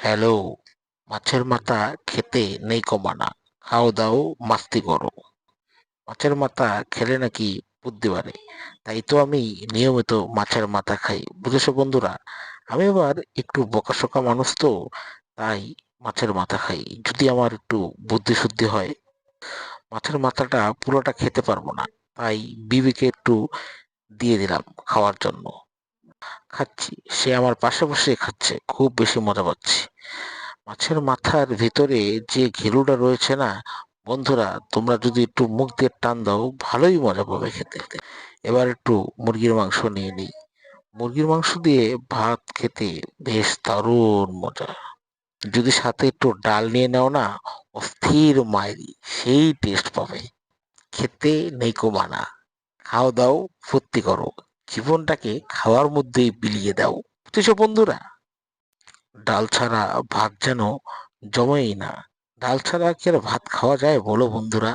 Hello, মাছের মাথা খেতে নেই কমানা, খাও দাও মাস্তি করো। মাছের মাথা খেলে নাকি বুদ্ধি বাড়ে, তাই তো আমি নিয়মিত মাছের মাথা খাই, বুঝেছো বন্ধুরা। আমি আবার একটু বোকাশোকা মানুষ তো, তাই মাছের মাথা খাই। যদি আমার একটু বুদ্ধি শুদ্ধি হয়, মাছের মাথাটা পুরোটা খেতে পারবো না, তাই বিবিকে একটু দিয়ে দিলাম খাওয়ার জন্য। খাচ্ছি, সে আমার পাশে বসে খাচ্ছে, খুব বেশি মজা পাচ্ছি। মাছের মাথার ভিতরে যে ঘিলুটা রয়েছে না বন্ধুরা, তোমরা যদি একটু মুখ দিয়ে টান দাও ভালোই মজা পাবে খেতে। এবার একটু মুরগির মাংস নিয়ে নিই। মুরগির মাংস দিয়ে ভাত খেতে বেশ দারুণ মজা। যদি সাথে একটু ডাল নিয়ে নাও না, অস্থির মাইরি, সেই টেস্ট পাবে। খেতে নেই কো মানা, খাও দাও ফুর্তি করো, জীবনটাকে খাওয়ার মধ্যেই বিলিয়ে দাও, বুঝেছো বন্ধুরা। ডাল ছাড়া ভাত যেন জমেই না। ডাল ছাড়া কি আর ভাত খাওয়া যায় বলো বন্ধুরা?